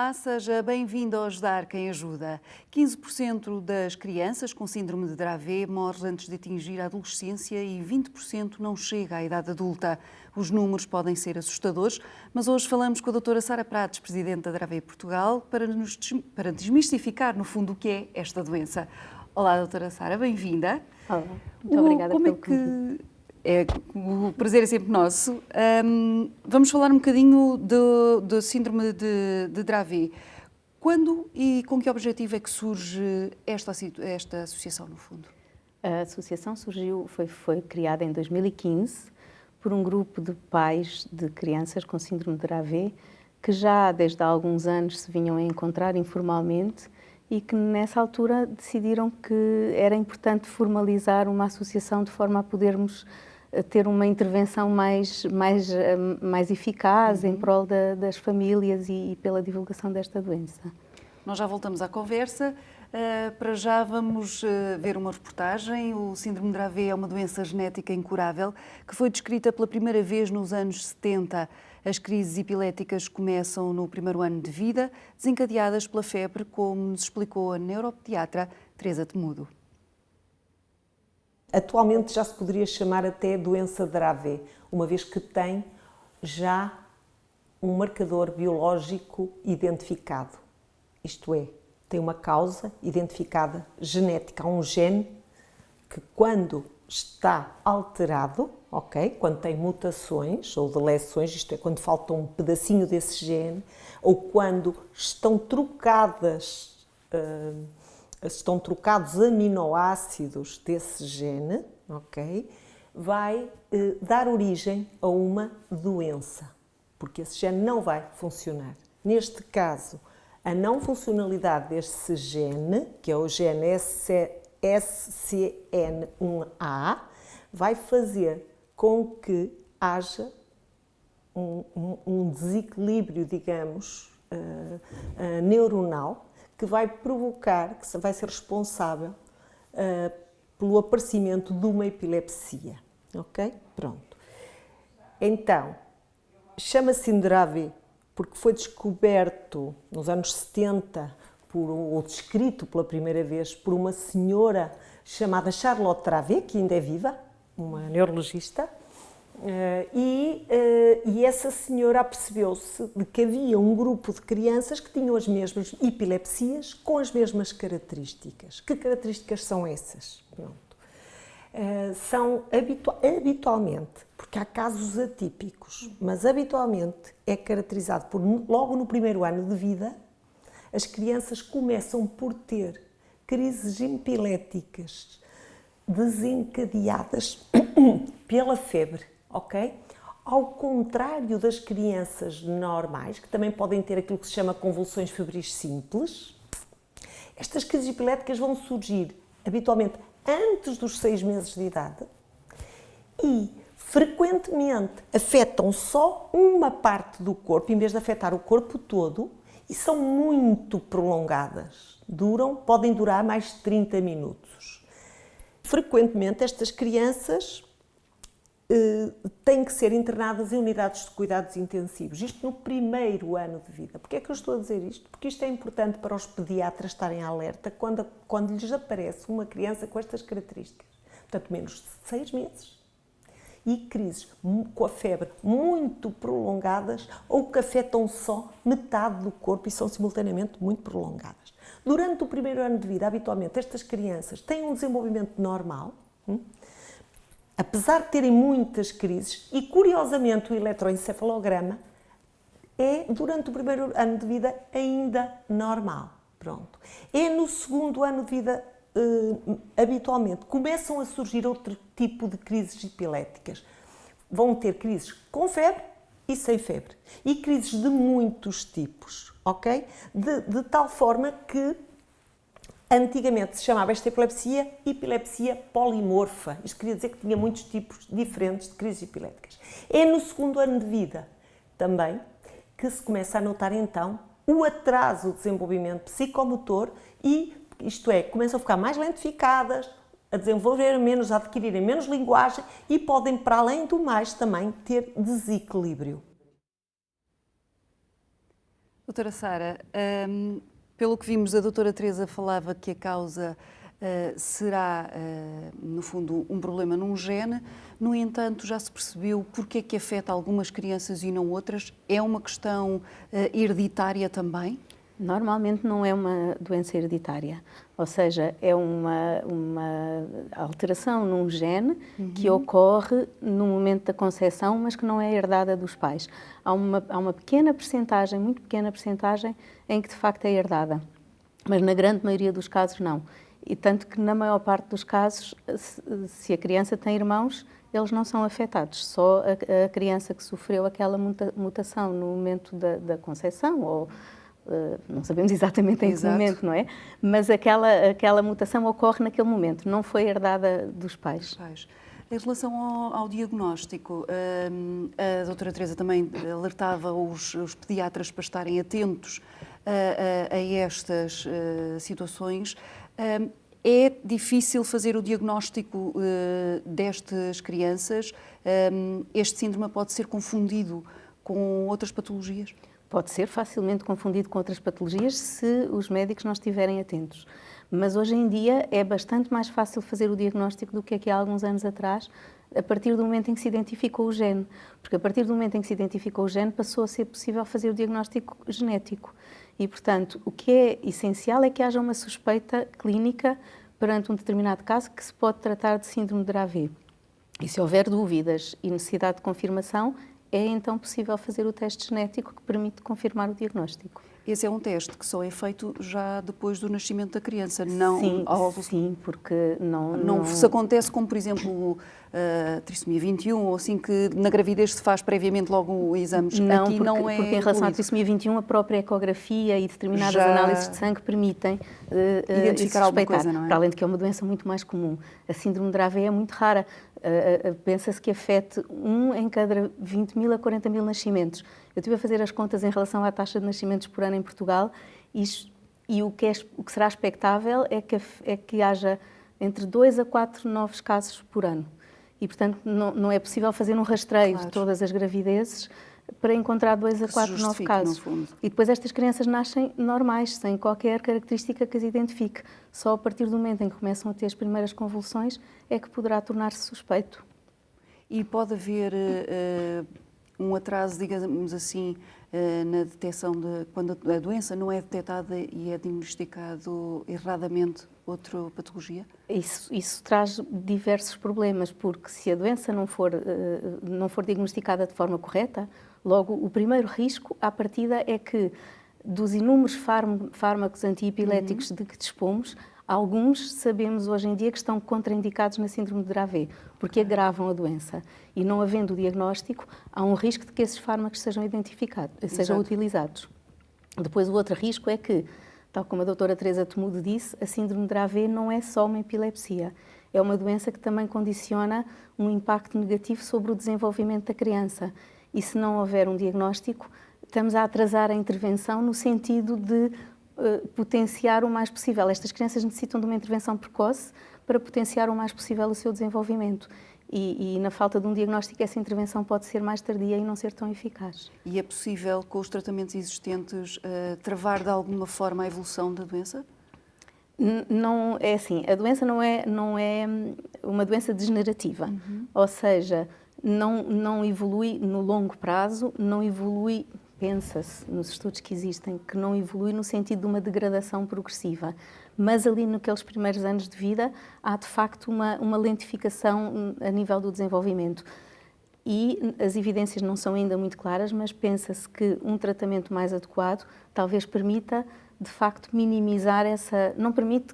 Olá, seja bem-vindo ao Ajudar Quem Ajuda. 15% das crianças com síndrome de Dravet morrem antes de atingir a adolescência e 20% não chega à idade adulta. Os números podem ser assustadores, mas hoje falamos com a doutora Sara Prates, presidente da Dravet Portugal, para desmistificar, no fundo, o que é esta doença. Olá, doutora Sara, bem-vinda. Olá, muito obrigada pelo convite. O prazer é sempre nosso. Vamos falar um bocadinho do síndrome de Dravet. Quando e com que objetivo é que surge esta associação, no fundo? A associação foi criada em 2015 por um grupo de pais de crianças com síndrome de Dravet que já desde há alguns anos se vinham a encontrar informalmente e que nessa altura decidiram que era importante formalizar uma associação de forma a podermos ter uma intervenção mais eficaz em prol das famílias e pela divulgação desta doença. Nós já voltamos à conversa. Para já vamos ver uma reportagem. O síndrome de Dravet é uma doença genética incurável que foi descrita pela primeira vez nos anos 70. As crises epiléticas começam no primeiro ano de vida, desencadeadas pela febre, como nos explicou a neuropediatra Teresa Temudo. Atualmente já se poderia chamar até doença de Dravet, uma vez que tem já um marcador biológico identificado. Isto é, tem uma causa identificada genética, há um gene que quando está alterado, quando tem mutações ou deleções, isto é, quando falta um pedacinho desse gene, ou quando estão trocados aminoácidos desse gene, vai dar origem a uma doença, porque esse gene não vai funcionar. Neste caso, a não funcionalidade desse gene, que é o gene SCN1A, vai fazer com que haja um desequilíbrio, digamos, neuronal, que vai provocar, que vai ser responsável pelo aparecimento de uma epilepsia. Ok? Pronto. Então, chama-se Dravet porque foi descoberto nos anos 70, ou descrito pela primeira vez, por uma senhora chamada Charlotte Dravet, que ainda é viva, uma neurologista, e essa senhora apercebeu-se de que havia um grupo de crianças que tinham as mesmas epilepsias com as mesmas características. Que características são essas? Pronto. São habitualmente, porque há casos atípicos, mas habitualmente é caracterizado por, logo no primeiro ano de vida, as crianças começam por ter crises epiléticas desencadeadas pela febre, ok? Ao contrário das crianças normais, que também podem ter aquilo que se chama convulsões febris simples, estas crises epiléticas vão surgir habitualmente antes dos 6 meses de idade e frequentemente afetam só uma parte do corpo, em vez de afetar o corpo todo, e são muito prolongadas. Podem durar mais de 30 minutos. Frequentemente estas crianças têm que ser internadas em unidades de cuidados intensivos, isto no primeiro ano de vida. Porquê é que eu estou a dizer isto? Porque isto é importante para os pediatras estarem alerta quando lhes aparece uma criança com estas características, portanto menos de 6 meses, e crises com a febre muito prolongadas ou que afetam só metade do corpo e são simultaneamente muito prolongadas. Durante o primeiro ano de vida, habitualmente, estas crianças têm um desenvolvimento normal, apesar de terem muitas crises, e curiosamente o eletroencefalograma é, durante o primeiro ano de vida, ainda normal. Pronto. É no segundo ano de vida, habitualmente, começam a surgir outro tipo de crises epiléticas. Vão ter crises com febre e sem febre. E crises de muitos tipos, ok? De tal forma que antigamente se chamava esta epilepsia polimorfa. Isto queria dizer que tinha muitos tipos diferentes de crises epiléticas. É no segundo ano de vida também que se começa a notar então o atraso do desenvolvimento psicomotor e, isto é, começam a ficar mais lentificadas, a desenvolver menos, a adquirirem menos linguagem e podem, para além do mais, também ter desequilíbrio. Doutora Sara, pelo que vimos, a doutora Teresa falava que a causa será, no fundo, um problema num gene. No entanto, já se percebeu porque é que afeta algumas crianças e não outras? É uma questão hereditária também? Normalmente não é uma doença hereditária, ou seja, é uma alteração num gene que ocorre no momento da concepção, mas que não é herdada dos pais. Há uma pequena percentagem, muito pequena percentagem, em que de facto é herdada, mas na grande maioria dos casos não. E tanto que na maior parte dos casos, se a criança tem irmãos, eles não são afetados. Só a criança que sofreu aquela mutação no momento da concepção, ou não sabemos exatamente em que momento, não é? Mas aquela mutação ocorre naquele momento, não foi herdada dos pais. Em relação ao diagnóstico, a doutora Teresa também alertava os pediatras para estarem atentos a estas situações. É difícil fazer o diagnóstico destas crianças? Este síndrome pode ser confundido com outras patologias? Pode ser facilmente confundido com outras patologias se os médicos não estiverem atentos. Mas hoje em dia é bastante mais fácil fazer o diagnóstico do que aqui há alguns anos atrás, a partir do momento em que se identificou o gene. Porque a partir do momento em que se identificou o gene, passou a ser possível fazer o diagnóstico genético. E, portanto, o que é essencial é que haja uma suspeita clínica perante um determinado caso que se pode tratar de síndrome de Dravet. E se houver dúvidas e necessidade de confirmação, é então possível fazer o teste genético que permite confirmar o diagnóstico. Esse é um teste que só é feito já depois do nascimento da criança, não? Sim, porque não se acontece como, por exemplo, trissomia 21, ou assim, que na gravidez se faz previamente logo exames. Não, aqui não é porque em relação à trissomia 21, a própria ecografia e determinadas análises de sangue permitem identificar alguma coisa, não é? Para além de que é uma doença muito mais comum. A síndrome de Dravet é muito rara. Pensa-se que afete 1 em cada 20.000 a 40.000 nascimentos. Eu estive a fazer as contas em relação à taxa de nascimentos por ano em Portugal e o que será expectável é que haja entre 2 a 4 novos casos por ano. E, portanto, não é possível fazer um rastreio de todas as gravidezes para encontrar 2 a 4 novos casos. E depois estas crianças nascem normais, sem qualquer característica que as identifique. Só a partir do momento em que começam a ter as primeiras convulsões é que poderá tornar-se suspeito. E pode haver um atraso, digamos assim, na detecção quando a doença não é detectada e é diagnosticado erradamente outra patologia? Isso traz diversos problemas, porque se a doença não for diagnosticada de forma correta, logo o primeiro risco à partida é que dos inúmeros fármacos antiepiléticos de que dispomos, alguns sabemos hoje em dia que estão contraindicados na síndrome de Dravet, porque agravam a doença. E não havendo o diagnóstico, há um risco de que esses fármacos sejam sejam utilizados. Depois, o outro risco é que, tal como a doutora Teresa Temudo disse, a síndrome de Dravet não é só uma epilepsia. É uma doença que também condiciona um impacto negativo sobre o desenvolvimento da criança. E se não houver um diagnóstico, estamos a atrasar a intervenção no sentido de potenciar o mais possível. Estas crianças necessitam de uma intervenção precoce para potenciar o mais possível o seu desenvolvimento. E na falta de um diagnóstico, essa intervenção pode ser mais tardia e não ser tão eficaz. E é possível, com os tratamentos existentes, travar de alguma forma a evolução da doença? Não, é assim, a doença não é uma doença degenerativa, ou seja, não evolui no longo prazo, não evolui, pensa-se nos estudos que existem, que não evolui no sentido de uma degradação progressiva, mas ali naqueles primeiros anos de vida há de facto uma lentificação a nível do desenvolvimento. E as evidências não são ainda muito claras, mas pensa-se que um tratamento mais adequado talvez permita, de facto, minimizar não permite,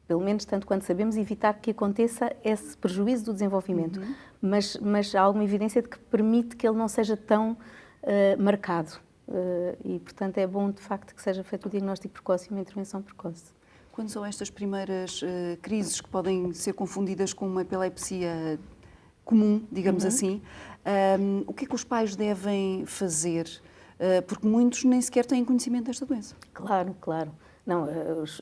pelo menos tanto quanto sabemos, evitar que aconteça esse prejuízo do desenvolvimento. Mas há alguma evidência de que permite que ele não seja tão marcado. E, portanto, é bom, de facto, que seja feito o diagnóstico precoce e uma intervenção precoce. Quando são estas primeiras crises que podem ser confundidas com uma epilepsia comum, digamos assim, o que é que os pais devem fazer? Porque muitos nem sequer têm conhecimento desta doença. Claro. Não,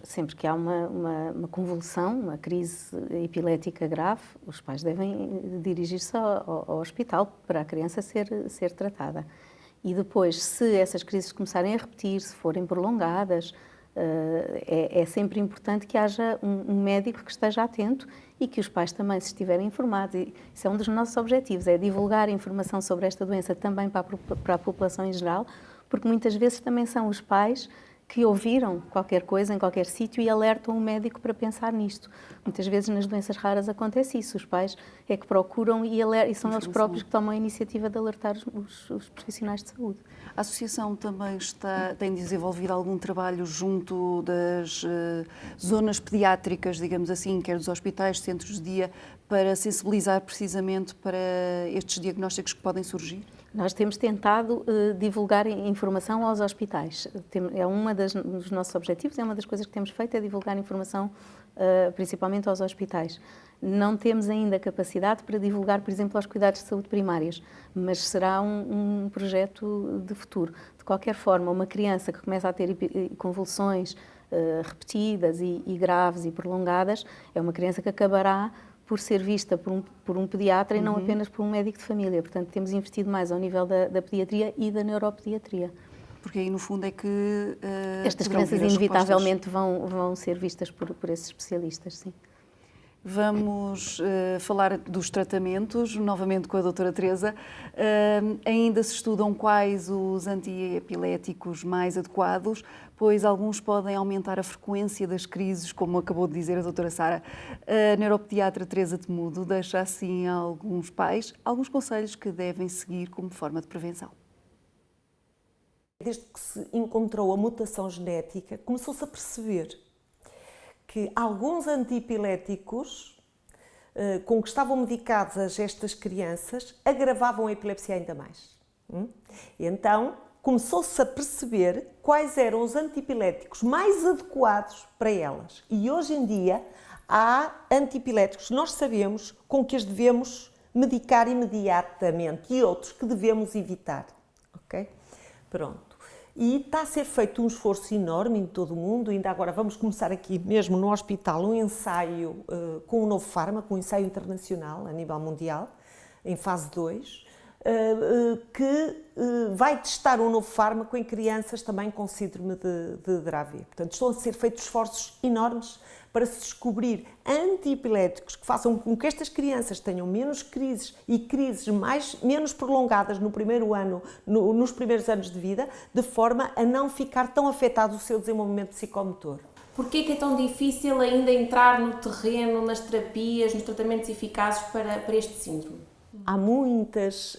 sempre que há uma convulsão, uma crise epilética grave, os pais devem dirigir-se ao hospital para a criança ser tratada. E depois, se essas crises começarem a repetir, se forem prolongadas, é sempre importante que haja um médico que esteja atento e que os pais também se estiverem informados. E isso é um dos nossos objetivos, é divulgar informação sobre esta doença também para a população em geral, porque muitas vezes também são os pais que ouviram qualquer coisa em qualquer sítio e alertam o médico para pensar nisto. Muitas vezes nas doenças raras acontece isso, os pais é que procuram e são eles próprios que tomam a iniciativa de alertar os profissionais de saúde. A Associação também tem desenvolvido algum trabalho junto das zonas pediátricas, digamos assim, quer dos hospitais, centros de dia, para sensibilizar precisamente para estes diagnósticos que podem surgir? Nós temos tentado divulgar informação aos hospitais. É dos nossos objetivos, é uma das coisas que temos feito, é divulgar informação principalmente aos hospitais. Não temos ainda capacidade para divulgar, por exemplo, aos cuidados de saúde primários, mas será um projeto de futuro. De qualquer forma, uma criança que começa a ter convulsões repetidas e graves e prolongadas, é uma criança que acabará por ser vista por um pediatra e não apenas por um médico de família. Portanto, temos investido mais ao nível da pediatria e da neuropediatria. Porque aí, no fundo, é que estas crianças inevitavelmente vão ser vistas por esses especialistas, sim. Vamos falar dos tratamentos, novamente com a doutora Teresa. Ainda se estudam quais os antiepiléticos mais adequados, pois alguns podem aumentar a frequência das crises, como acabou de dizer a doutora Sara. A neuropediatra Teresa Temudo deixa assim a alguns pais alguns conselhos que devem seguir como forma de prevenção. Desde que se encontrou a mutação genética, começou-se a perceber que alguns antiepiléticos com que estavam medicadas estas crianças agravavam a epilepsia ainda mais. Então, começou-se a perceber quais eram os antiepiléticos mais adequados para elas. E hoje em dia há antiepiléticos que nós sabemos com que as devemos medicar imediatamente e outros que devemos evitar. Ok? Pronto. E está a ser feito um esforço enorme em todo o mundo. Ainda agora vamos começar aqui mesmo no hospital um ensaio com um novo fármaco, um ensaio internacional a nível mundial, em fase 2, que vai testar um novo fármaco em crianças também com síndrome de Dravet. Portanto, estão a ser feitos esforços enormes para se descobrir antiepiléticos que façam com que estas crianças tenham menos crises e crises menos prolongadas no primeiro ano, nos primeiros anos de vida, de forma a não ficar tão afetado o seu desenvolvimento psicomotor. Porquê que é tão difícil ainda entrar no terreno, nas terapias, nos tratamentos eficazes para este síndrome? Há muitas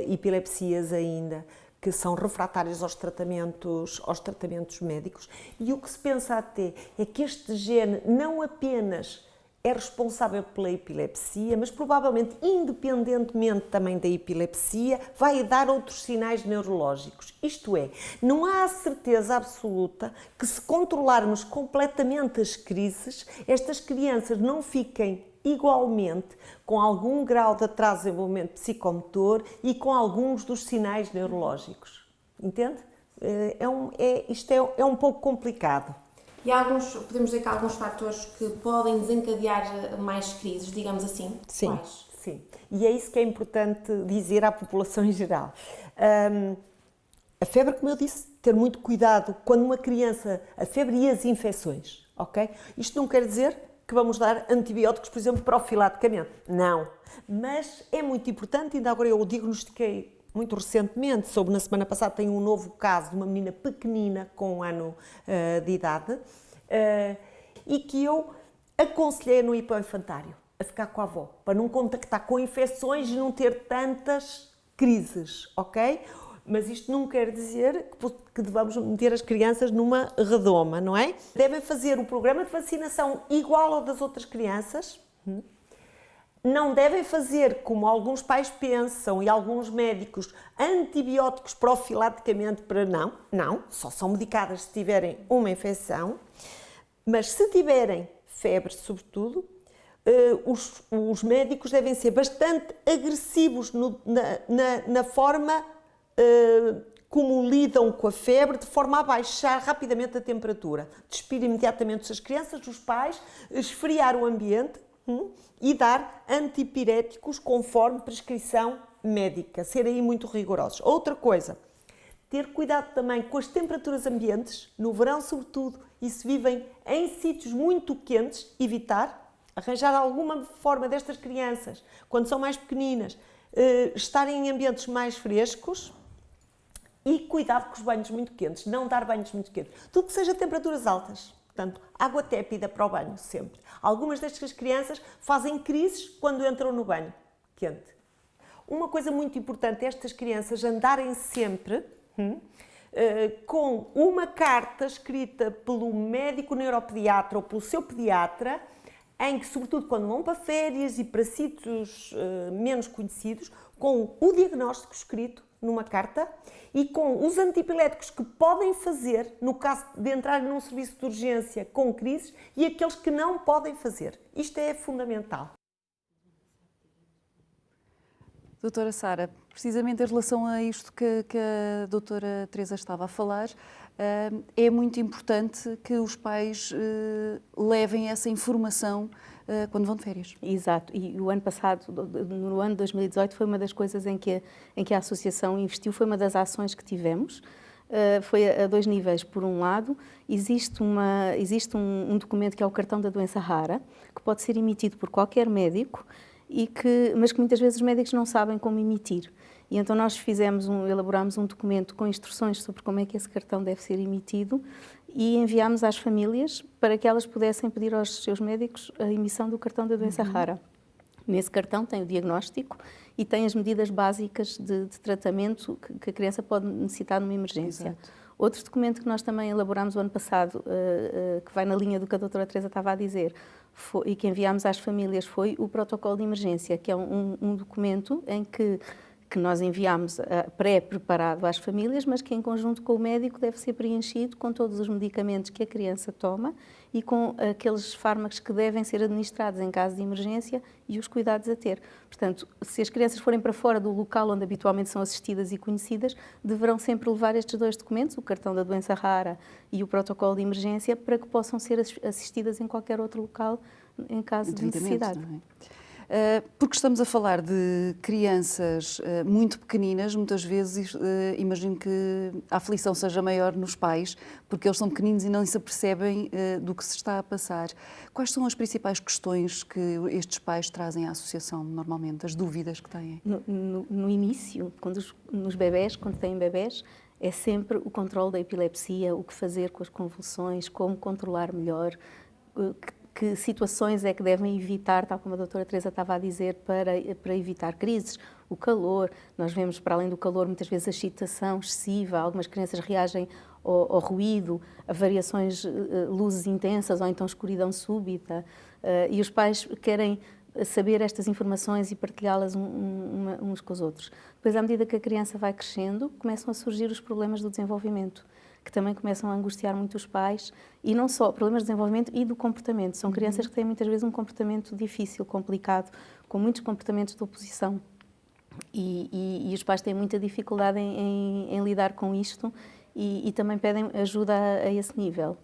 epilepsias ainda que são refratárias aos tratamentos médicos, e o que se pensa até é que este gene não apenas é responsável pela epilepsia, mas provavelmente, independentemente também da epilepsia, vai dar outros sinais neurológicos. Isto é, não há a certeza absoluta que, se controlarmos completamente as crises, estas crianças não fiquem igualmente com algum grau de atraso de desenvolvimento psicomotor e com alguns dos sinais neurológicos. Entende? Isto é um pouco complicado. E podemos dizer que há alguns fatores que podem desencadear mais crises, digamos assim? Sim, quais? sim. E é isso que é importante dizer à população em geral. A febre, como eu disse, ter muito cuidado quando uma criança... A febre e as infecções, ok? Isto não quer dizer que vamos dar antibióticos, por exemplo, profilaticamente. Não. Mas é muito importante, ainda agora eu diagnostiquei muito recentemente, soube na semana passada, tenho um novo caso de uma menina pequenina com 1 ano de idade e que eu aconselhei no hipoinfantário a ficar com a avó, para não contactar com infecções e não ter tantas crises, ok? Mas isto não quer dizer que devamos meter as crianças numa redoma, não é? Devem fazer o programa de vacinação igual ao das outras crianças. Não devem fazer como alguns pais pensam e alguns médicos, antibióticos profilaticamente para não, só são medicadas se tiverem uma infecção, mas se tiverem febre, sobretudo, os médicos devem ser bastante agressivos na forma como lidam com a febre, de forma a baixar rapidamente a temperatura, despir imediatamente as crianças, os pais, esfriar o ambiente e dar antipiréticos conforme prescrição médica, ser aí muito rigorosos. Outra coisa, Ter cuidado também com as temperaturas ambientes, no verão sobretudo, e se vivem em sítios muito quentes, evitar, arranjar alguma forma destas crianças, quando são mais pequeninas, estarem em ambientes mais frescos. E cuidado com os banhos muito quentes, não dar banhos muito quentes. Tudo que seja temperaturas altas, portanto, água tépida para o banho, sempre. Algumas destas crianças fazem crises quando entram no banho quente. Uma coisa muito importante é estas crianças andarem sempre com uma carta escrita pelo médico neuropediatra ou pelo seu pediatra, em que, sobretudo quando vão para férias e para sítios menos conhecidos, com o diagnóstico escrito numa carta e com os antipiléticos que podem fazer no caso de entrar num serviço de urgência com crises e aqueles que não podem fazer. Isto é fundamental. Doutora Sara, precisamente em relação a isto que a doutora Teresa estava a falar, é muito importante que os pais levem essa informação quando vão de férias. Exato, e o ano passado, no ano de 2018, foi uma das coisas em que a Associação investiu, foi uma das ações que tivemos. Foi a dois níveis. Por um lado, existe um documento que é o cartão da doença rara, que pode ser emitido por qualquer médico, mas que muitas vezes os médicos não sabem como emitir. E então nós elaborámos um documento com instruções sobre como é que esse cartão deve ser emitido e enviámos às famílias para que elas pudessem pedir aos seus médicos a emissão do cartão da doença rara. Nesse cartão tem o diagnóstico e tem as medidas básicas de tratamento que a criança pode necessitar numa emergência. Exato. Outro documento que nós também elaborámos o ano passado, que vai na linha do que a doutora Teresa estava a dizer, e que enviámos às famílias, foi o protocolo de emergência, que é um documento em que nós enviámos pré-preparado às famílias, mas que em conjunto com o médico deve ser preenchido com todos os medicamentos que a criança toma e com aqueles fármacos que devem ser administrados em caso de emergência e os cuidados a ter. Portanto, se as crianças forem para fora do local onde habitualmente são assistidas e conhecidas, deverão sempre levar estes dois documentos, o cartão da doença rara e o protocolo de emergência, para que possam ser assistidas em qualquer outro local em caso de necessidade. Não é? Porque estamos a falar de crianças muito pequeninas, muitas vezes imagino que a aflição seja maior nos pais, porque eles são pequeninos e não se apercebem do que se está a passar. Quais são as principais questões que estes pais trazem à associação, normalmente, as dúvidas que têm? No início, nos bebés, quando têm bebés, é sempre o controle da epilepsia, o que fazer com as convulsões, como controlar melhor, que situações é que devem evitar, tal como a doutora Teresa estava a dizer, para evitar crises, o calor. Nós vemos, para além do calor, muitas vezes a excitação excessiva, algumas crianças reagem ao ruído, a variações, luzes intensas ou então escuridão súbita, e os pais querem saber estas informações e partilhá-las uns com os outros. Depois, à medida que a criança vai crescendo, começam a surgir os problemas do desenvolvimento, que também começam a angustiar muito os pais, e não só problemas de desenvolvimento e do comportamento. São crianças que têm muitas vezes um comportamento difícil, complicado, com muitos comportamentos de oposição. E os pais têm muita dificuldade em lidar com isto e também pedem ajuda a esse nível.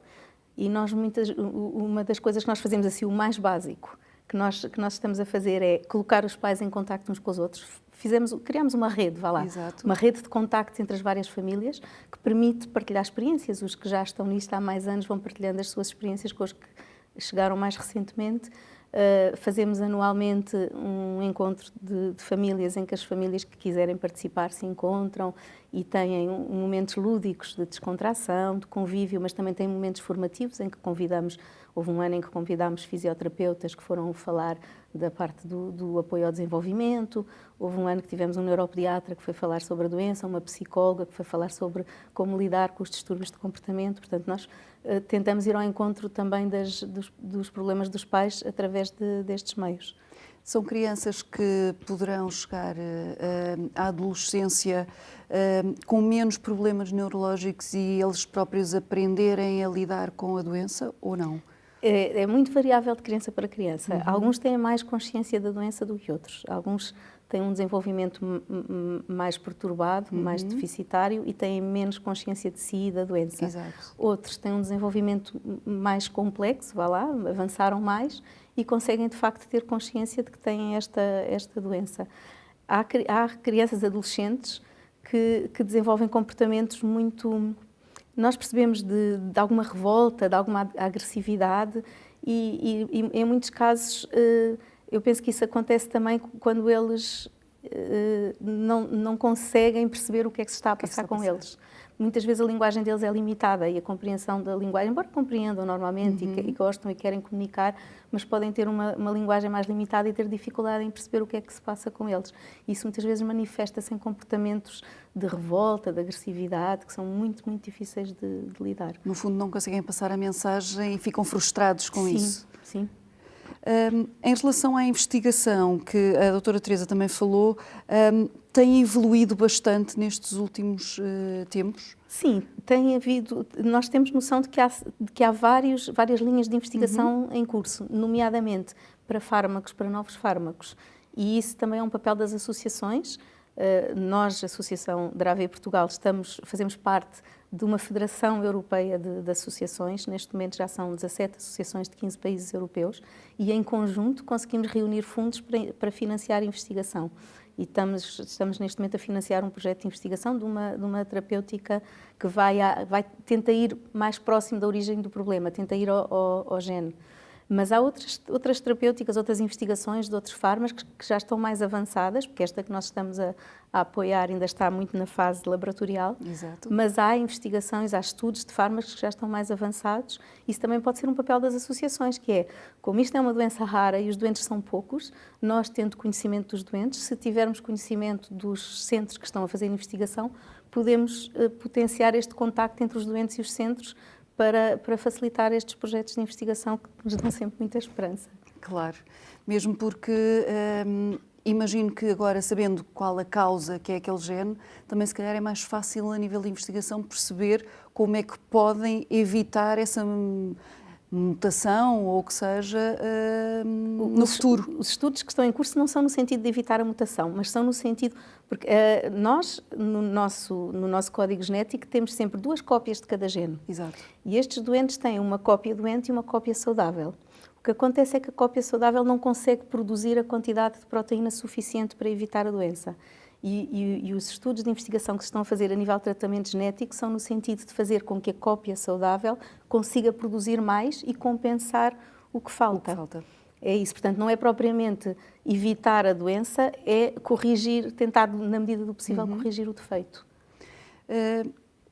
E uma das coisas que nós fazemos assim, o mais básico, que nós estamos a fazer é colocar os pais em contacto uns com os outros. Criámos uma rede, Exato. uma rede de contactos entre as várias famílias que permite partilhar experiências. Os que já estão nisto há mais anos vão partilhando as suas experiências com os que chegaram mais recentemente. Fazemos anualmente um encontro de famílias em que as famílias que quiserem participar se encontram e têm momentos lúdicos de descontração, de convívio, mas também têm momentos formativos em que houve um ano em que convidámos fisioterapeutas que foram falar da parte do apoio ao desenvolvimento, houve um ano que tivemos um neuropediatra que foi falar sobre a doença, uma psicóloga que foi falar sobre como lidar com os distúrbios de comportamento. Portanto, nós tentamos ir ao encontro também dos problemas dos pais através destes meios. São crianças que poderão chegar à adolescência com menos problemas neurológicos e eles próprios aprenderem a lidar com a doença ou não? É muito variável de criança para criança. Alguns têm mais consciência da doença do que outros. Alguns têm um desenvolvimento mais perturbado, mais deficitário e têm menos consciência de si e da doença. Exato. Outros têm um desenvolvimento mais complexo, avançaram mais e conseguem de facto ter consciência de que têm esta doença. Há crianças adolescentes que desenvolvem comportamentos muito... Nós percebemos de alguma revolta, de alguma agressividade e em muitos casos eu penso que isso acontece também quando eles não conseguem perceber o que é que se está a passar com eles. Muitas vezes a linguagem deles é limitada e a compreensão da linguagem, embora compreendam normalmente e gostam e querem comunicar, mas podem ter uma linguagem mais limitada e ter dificuldade em perceber o que é que se passa com eles. Isso muitas vezes manifesta-se em comportamentos de revolta, de agressividade, que são muito, muito difíceis de lidar. No fundo, não conseguem passar a mensagem e ficam frustrados com isso. Sim. Em relação à investigação, que a doutora Teresa também falou, tem evoluído bastante nestes últimos tempos? Sim, tem havido. Nós temos noção de que há várias linhas de investigação em curso, nomeadamente para fármacos, para novos fármacos. E isso também é um papel das associações. Nós, a Associação Dravet Portugal, fazemos parte de uma federação europeia de associações. Neste momento já são 17 associações de 15 países europeus e, em conjunto, conseguimos reunir fundos para financiar a investigação. E estamos neste momento a financiar um projeto de investigação de uma terapêutica que tenta ir mais próximo da origem do problema, tenta ir ao gene. Mas há outras terapêuticas, outras investigações de outros fármacos que já estão mais avançadas, porque esta que nós estamos a apoiar ainda está muito na fase laboratorial. Exato. Mas há investigações, há estudos de fármacos que já estão mais avançados. Isso também pode ser um papel das associações, que é, como isto é uma doença rara e os doentes são poucos, nós tendo conhecimento dos doentes, se tivermos conhecimento dos centros que estão a fazer investigação, podemos potenciar este contacto entre os doentes e os centros para facilitar estes projetos de investigação que nos dão sempre muita esperança. Claro, mesmo porque imagino que agora, sabendo qual a causa que é aquele gene, também se calhar é mais fácil a nível de investigação perceber como é que podem evitar essa mutação ou o que seja no futuro. Os estudos que estão em curso não são no sentido de evitar a mutação, mas são no sentido... Porque nós, no nosso código genético, temos sempre 2 cópias de cada gene. Exato. E estes doentes têm uma cópia doente e uma cópia saudável. O que acontece é que a cópia saudável não consegue produzir a quantidade de proteína suficiente para evitar a doença. E os estudos de investigação que se estão a fazer a nível de tratamento genético são no sentido de fazer com que a cópia saudável consiga produzir mais e compensar o que falta. É isso, portanto, não é propriamente evitar a doença, é corrigir, tentar, na medida do possível, corrigir o defeito.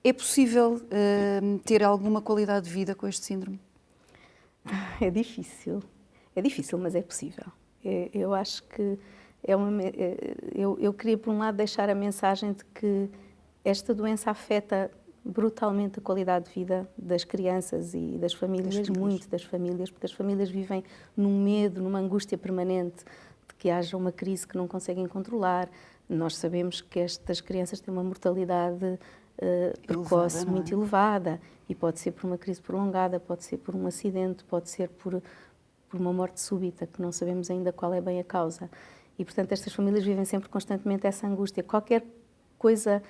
É possível ter alguma qualidade de vida com este síndrome? É difícil, mas é possível. Eu acho que eu queria, por um lado, deixar a mensagem de que esta doença afeta brutalmente a qualidade de vida das crianças e das famílias, muito das famílias, porque as famílias vivem num medo, numa angústia permanente de que haja uma crise que não conseguem controlar. Nós sabemos que estas crianças têm uma mortalidade precoce muito elevada e pode ser por uma crise prolongada, pode ser por um acidente, pode ser por uma morte súbita, que não sabemos ainda qual é bem a causa. E, portanto, estas famílias vivem sempre constantemente essa angústia. Qualquer coisa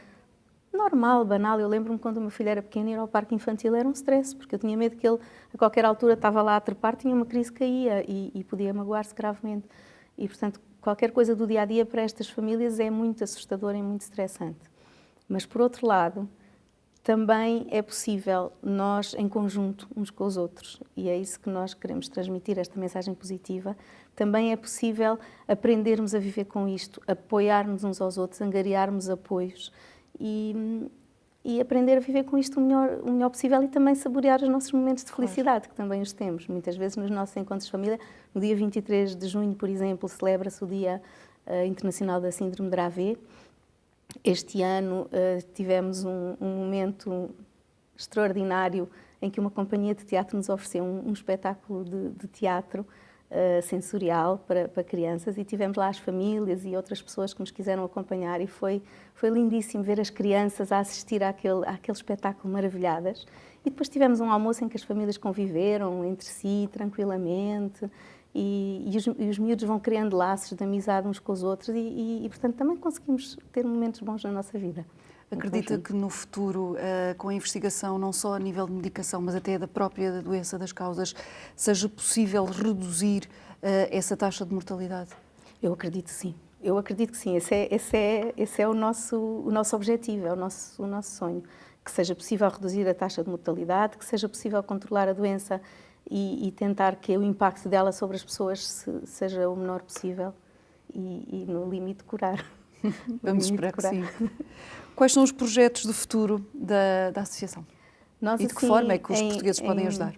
normal, banal. Eu lembro-me quando o meu filho era pequeno, ir ao parque infantil era um stress, porque eu tinha medo que ele, a qualquer altura, estava lá a trepar, tinha uma crise, caía e podia magoar-se gravemente. E, portanto, qualquer coisa do dia-a-dia para estas famílias é muito assustador e muito estressante. Mas, por outro lado, também é possível nós, em conjunto, uns com os outros, e é isso que nós queremos transmitir, esta mensagem positiva, também é possível aprendermos a viver com isto, apoiarmos uns aos outros, angariarmos apoios, e aprender a viver com isto o melhor possível e também saborear os nossos momentos de felicidade, que também os temos. Muitas vezes nos nossos encontros de família, no dia 23 de junho, por exemplo, celebra-se o Dia Internacional da Síndrome de Dravet. Este ano tivemos um momento extraordinário em que uma companhia de teatro nos ofereceu um espetáculo de teatro sensorial para crianças e tivemos lá as famílias e outras pessoas que nos quiseram acompanhar e foi lindíssimo ver as crianças a assistir àquele espetáculo maravilhadas. E depois tivemos um almoço em que as famílias conviveram entre si tranquilamente e os miúdos vão criando laços de amizade uns com os outros e portanto, também conseguimos ter momentos bons na nossa vida. Acredita que no futuro, com a investigação, não só a nível de medicação, mas até da própria doença, das causas, seja possível reduzir essa taxa de mortalidade? Eu acredito sim. Eu acredito que sim, esse é o nosso objetivo, é o nosso sonho. Que seja possível reduzir a taxa de mortalidade, que seja possível controlar a doença e tentar que o impacto dela sobre as pessoas seja o menor possível e no limite, curar. Vamos esperar que sim. Quais são os projetos de futuro da Associação? Nós, e de que forma é que os portugueses podem ajudar?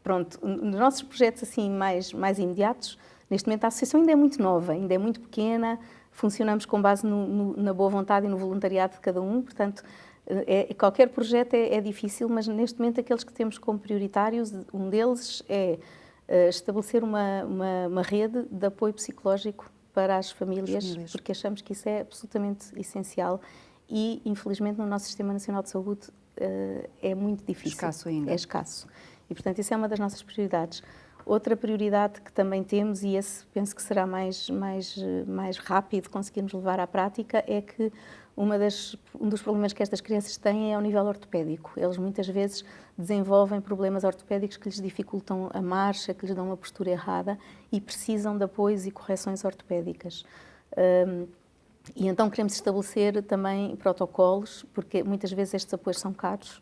Pronto, nos nossos projetos assim mais imediatos, neste momento a Associação ainda é muito nova, ainda é muito pequena, funcionamos com base na boa vontade e no voluntariado de cada um, portanto, qualquer projeto é difícil, mas neste momento aqueles que temos como prioritários, um deles é estabelecer uma rede de apoio psicológico para as famílias, porque achamos que isso é absolutamente essencial e, infelizmente, no nosso Sistema Nacional de Saúde é muito difícil. Escasso ainda. É escasso. E, portanto, isso é uma das nossas prioridades. Outra prioridade que também temos, e esse penso que será mais rápido conseguirmos levar à prática, é que um dos problemas que estas crianças têm é ao nível ortopédico. Eles muitas vezes desenvolvem problemas ortopédicos que lhes dificultam a marcha, que lhes dão uma postura errada e precisam de apoios e correções ortopédicas. E então queremos estabelecer também protocolos, porque muitas vezes estes apoios são caros,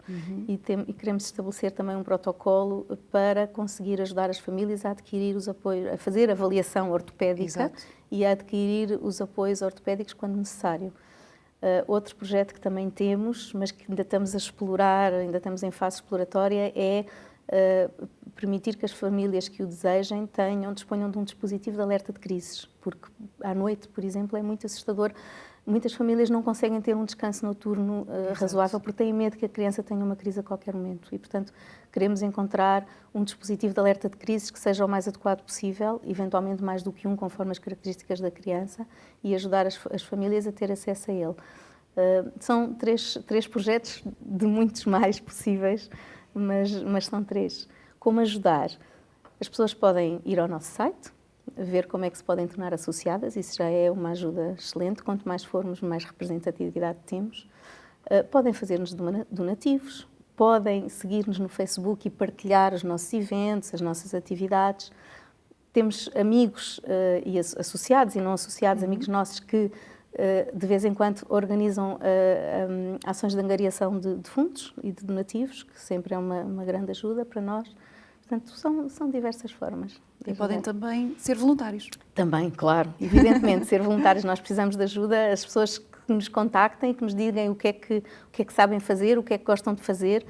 e queremos estabelecer também um protocolo para conseguir ajudar as famílias a adquirir os apoios, a fazer avaliação ortopédica. Exato. E a adquirir os apoios ortopédicos quando necessário. Outro projeto que também temos, mas que ainda estamos a explorar, ainda estamos em fase exploratória, é permitir que as famílias que o desejem disponham de um dispositivo de alerta de crises, porque à noite, por exemplo, é muito assustador. Muitas famílias não conseguem ter um descanso noturno razoável porque têm medo que a criança tenha uma crise a qualquer momento e, portanto, queremos encontrar um dispositivo de alerta de crises que seja o mais adequado possível, eventualmente mais do que um, conforme as características da criança, e ajudar as famílias a ter acesso a ele. São três projetos de muitos mais possíveis, mas são três. Como ajudar? As pessoas podem ir ao nosso site, ver como é que se podem tornar associadas, isso já é uma ajuda excelente, quanto mais formos, mais representatividade temos. Podem fazer-nos donativos, podem seguir-nos no Facebook e partilhar os nossos eventos, as nossas atividades. Temos amigos e associados e não associados, amigos nossos que de vez em quando organizam ações de angariação de fundos e de donativos, que sempre é uma grande ajuda para nós. Portanto, são diversas formas. E podem também ser voluntários. Também, claro. Evidentemente, ser voluntários. Nós precisamos de ajuda. As pessoas que nos contactem, que nos digam o que é que sabem fazer, o que é que gostam de fazer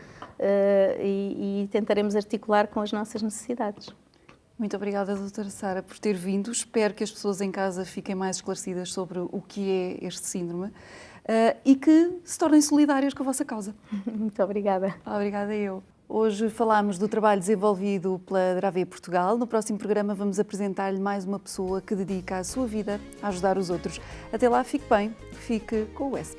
e tentaremos articular com as nossas necessidades. Muito obrigada, doutora Sara, por ter vindo. Espero que as pessoas em casa fiquem mais esclarecidas sobre o que é este síndrome e que se tornem solidárias com a vossa causa. Muito obrigada. Obrigada eu. Hoje falámos do trabalho desenvolvido pela Dravet Portugal. No próximo programa vamos apresentar-lhe mais uma pessoa que dedica a sua vida a ajudar os outros. Até lá, fique bem, fique com o S+.